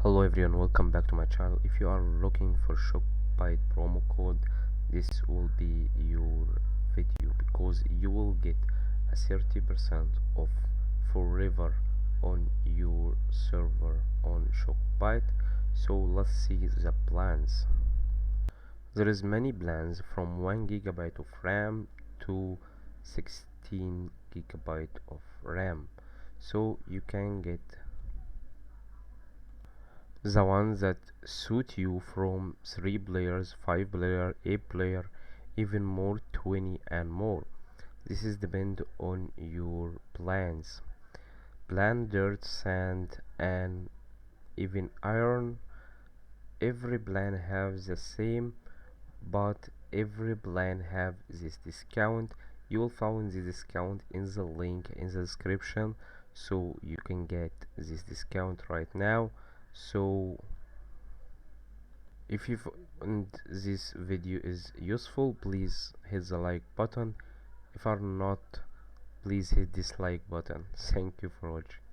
Hello everyone, welcome back to my channel. If you are looking for Shockbyte promo code, this will be your video because you will get a 30% off forever on your server on Shockbyte. So let's see the plans. There is many plans from 1 GB of RAM to 16 GB of RAM, so you can get the ones that suit you from 3 players, 5 player, 8 player, even more 20 and more. This is depend on your plans. Plan dirt, sand and even iron. Every plan has the same, but every plan have this discount. You will find the discount in the link in the description, so you can get this discount right now. So if you find this video is useful, please hit the like button. If are not, please hit dislike button. Thank you for watching.